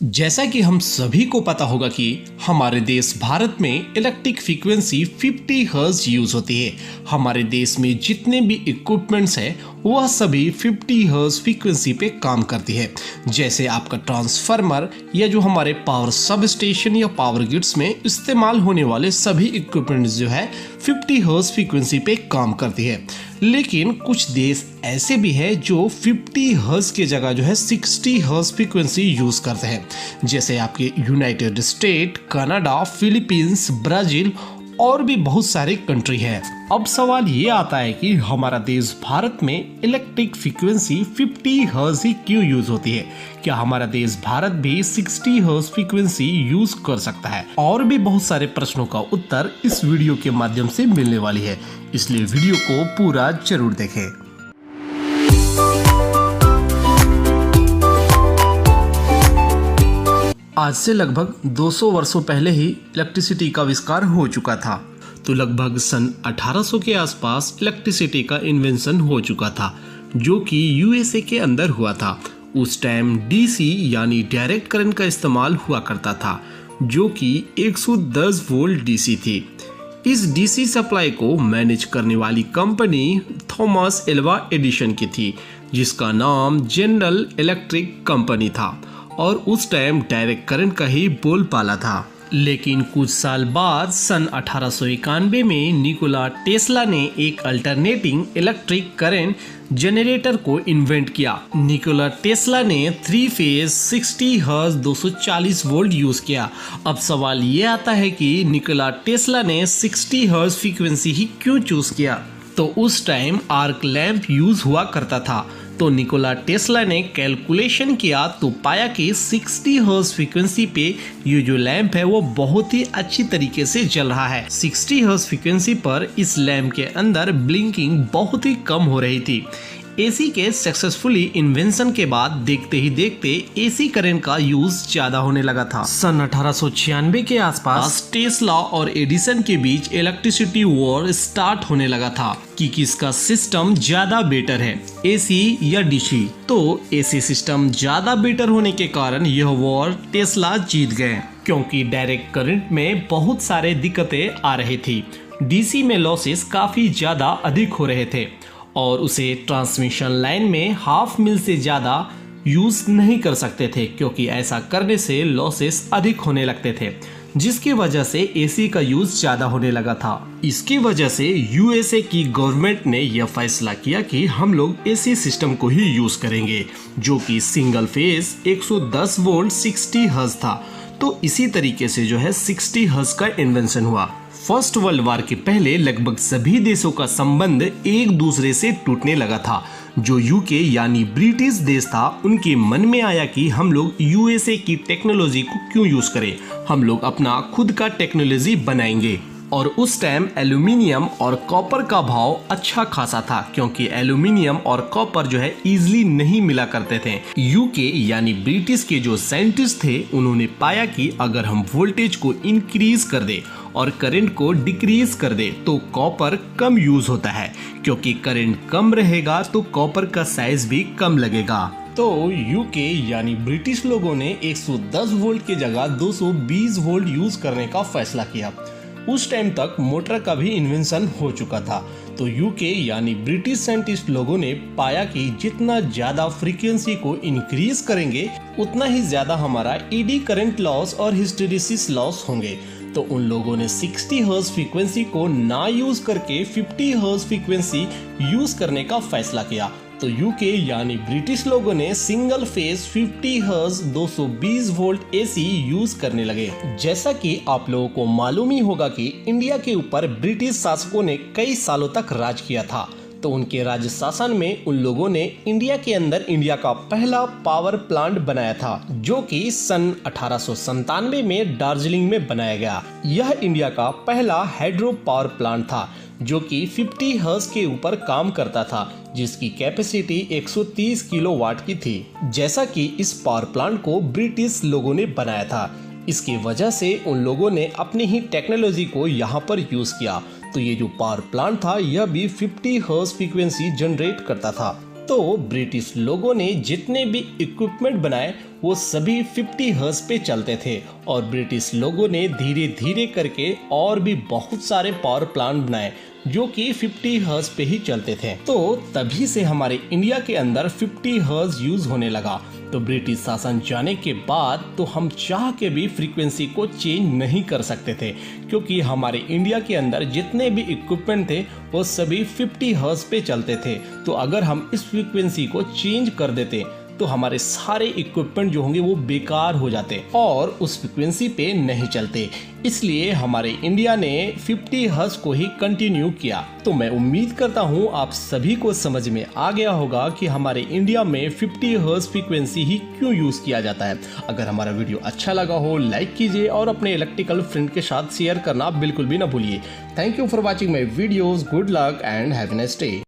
जैसा कि हम सभी को पता होगा कि हमारे देश भारत में इलेक्ट्रिक फ्रीक्वेंसी 50 हर्ट्ज यूज होती है। हमारे देश में जितने भी इक्विपमेंट्स हैं वह सभी 50 हर्ट्ज फ्रीक्वेंसी पे काम करती है। जैसे आपका ट्रांसफार्मर या जो हमारे पावर सब स्टेशन या पावर ग्रिड्स में इस्तेमाल होने वाले सभी इक्विपमेंट्स जो है 50 हर्ट्ज फ्रीक्वेंसी पे काम करती है। लेकिन कुछ देश ऐसे भी है जो 50 हर्ट्ज की जगह जो है 60 हर्ट्ज फ्रीक्वेंसी यूज करते हैं। जैसे आपके United state, Canada, Philippines, Brazil और भी बहुत सारे कंट्री है। अब सवाल ये आता है कि हमारा देश भारत में इलेक्ट्रिक फ्रीक्वेंसी 50 हर्ट्ज ही क्यों यूज होती है? क्या हमारा देश भारत भी 60 हर्ट्ज फ्रीक्वेंसी यूज कर सकता है? और भी बहुत सारे प्रश्नों का उत्तर इस वीडियो के माध्यम से मिलने वाली है, इसलिए वीडियो को पूरा जरूर देखें। आज से लगभग 200 वर्षों पहले ही इलेक्ट्रिसिटी का आविष्कार हो चुका था। तो लगभग सन 1800 के आसपास इलेक्ट्रिसिटी का इन्वेंशन हो चुका था, जो कि यूएसए के अंदर हुआ था। उस टाइम डीसी यानी डायरेक्ट करंट का इस्तेमाल हुआ करता था, जो कि 110 वोल्ट डीसी थी। इस डीसी सप्लाई को मैनेज करने वाली कंपनी थॉमस एल्वा एडिसन की थी, जिसका नाम जनरल इलेक्ट्रिक कंपनी था और उस टाइम डायरेक्ट करंट का ही बोलबाला था। लेकिन कुछ साल बाद सन 1891 में निकोला टेस्ला ने एक अल्टरनेटिंग इलेक्ट्रिक करंट जनरेटर को इन्वेंट किया। निकोला टेस्ला ने 3 फेज 60 हर्ट्ज 240 वोल्ट यूज किया। अब सवाल ये आता है कि निकोला टेस्ला ने 60 हर्ट्ज फ्रीक्वेंसी ही क्यों चूज किया? तो उस टाइम आर्क लैंप यूज हुआ करता था। तो निकोला टेस्ला ने कैलकुलेशन किया तो पाया कि 60 हर्ट्ज फ्रीक्वेंसी पे ये जो लैंप है वो बहुत ही अच्छी तरीके से जल रहा है। 60 हर्ट्ज फ्रीक्वेंसी पर इस लैंप के अंदर ब्लिंकिंग बहुत ही कम हो रही थी। एसी के सक्सेसफुली इन्वेंशन के बाद देखते ही देखते एसी करंट का यूज ज्यादा होने लगा था। सन 1896 के आसपास टेस्ला और एडिसन के बीच इलेक्ट्रिसिटी वॉर स्टार्ट होने लगा था कि किसका सिस्टम ज्यादा बेटर है, एसी या डीसी। तो एसी सिस्टम ज्यादा बेटर होने के कारण यह वॉर टेस्ला जीत गए, क्योंकि डायरेक्ट करंट में बहुत सारे दिक्कतें आ रही थी। डीसी में लॉसेस काफी ज्यादा अधिक हो रहे थे और उसे ट्रांसमिशन लाइन में हाफ मील से ज्यादा यूज नहीं कर सकते थे, क्योंकि ऐसा करने से लॉसेस अधिक होने लगते थे, जिसकी वजह से एसी का यूज ज्यादा होने लगा था। इसकी वजह से यूएसए की गवर्नमेंट ने यह फैसला किया कि हम लोग एसी सिस्टम को ही यूज करेंगे, जो कि सिंगल फेज 110 वोल्ट 60 हर्ट्ज था। तो इसी तरीके से जो है 60 हर्ट्ज का इन्वेंशन हुआ। फर्स्ट वर्ल्ड वॉर के पहले लगभग सभी देशों का संबंध एक दूसरे से टूटने लगा था। जो यूके यानी ब्रिटिश देश था, उनके मन में आया कि हम लोग यूएसए की टेक्नोलॉजी को क्यों यूज करें, हम लोग अपना खुद का टेक्नोलॉजी बनाएंगे। और उस टाइम एल्यूमिनियम और कॉपर का भाव अच्छा खासा था, क्योंकि एल्यूमिनियम और कॉपर जो है इजीली नहीं मिला करते थे। यूके यानी ब्रिटिश के जो साइंटिस्ट थे, उन्होंने पाया कि अगर हम वोल्टेज को इंक्रीज कर दे और करंट को डिक्रीज कर दे तो कॉपर कम यूज होता है, क्योंकि करंट कम रहेगा तो कॉपर का साइज भी कम लगेगा। तो यूके यानी ब्रिटिश लोगों ने 110 वोल्ट की जगह 220 वोल्ट यूज करने का फैसला किया। उस टाइम तक मोटर का भी इन्वेंशन हो चुका था। तो यूके यानी ब्रिटिश साइंटिस्ट लोगों ने पाया कि जितना ज्यादा फ्रीक्वेंसी को इंक्रीज करेंगे उतना ही ज्यादा हमारा ईडी करंट लॉस और हिस्टेरिसिस लॉस होंगे। तो उन लोगों ने 60 हर्ट्ज फ्रीक्वेंसी को ना यूज करके 50 हर्ट्ज फ्रीक्वेंसी यूज करने का फैसला किया। तो यूके यानी ब्रिटिश लोगों ने single phase 50 hertz 220 volt AC use करने लगे। जैसा कि आप लोगों को मालूम ही होगा कि इंडिया के ऊपर ब्रिटिश शासकों ने कई सालों तक राज किया था। तो उनके राज्य शासन में उन लोगों ने इंडिया के अंदर इंडिया का पहला पावर प्लांट बनाया था, जो कि सन 1897 में दार्जिलिंग में बनाया गया। यह इंडिया का पहला हाइड्रो पावर प्लांट था, जो कि 50 हर्ट्ज के ऊपर काम करता था, जिसकी कैपेसिटी 130 किलोवाट की थी। जैसा कि इस पावर प्लांट को ब्रिटिश लोगों ने बनाया था, इसकी वजह से उन लोगों ने अपनी ही टेक्नोलॉजी को यहाँ पर यूज किया। तो ये जो पावर प्लांट था यह भी 50 हर्ट्ज फ्रीक्वेंसी जनरेट करता था। तो ब्रिटिश लोगों ने जितने भी इक्विपमेंट बनाए वो सभी 50 हर्ट्ज पे चलते थे और ब्रिटिश लोगों ने धीरे धीरे करके और भी बहुत सारे पावर प्लांट बनाए जो कि 50 हर्ट्ज पे ही चलते थे। तो तभी से हमारे इंडिया के अंदर 50 हर्ट्ज यूज होने लगा। तो ब्रिटिश शासन जाने के बाद तो हम चाह के भी फ्रीक्वेंसी को चेंज नहीं कर सकते थे, क्योंकि हमारे इंडिया के अंदर जितने भी इक्विपमेंट थे वो सभी 50 हर्ट्ज पे चलते थे। तो अगर हम इस फ्रीक्वेंसी को चेंज कर देते तो हमारे सारे इक्विपमेंट जो होंगे वो बेकार हो जाते और उस फ्रीक्वेंसी पे नहीं चलते। इसलिए हमारे इंडिया ने 50 हर्ट्ज को ही कंटिन्यू किया। तो मैं उम्मीद करता हूँ आप सभी को समझ में आ गया होगा कि हमारे इंडिया में 50 हर्ट्ज फ्रीक्वेंसी ही क्यों यूज किया जाता है। अगर हमारा वीडियो अच्छा लगा हो लाइक कीजिए और अपने इलेक्ट्रिकल फ्रेंड के साथ शेयर करना बिल्कुल भी ना भूलिए। Thank you for watching my videos. Good luck and have a nice day.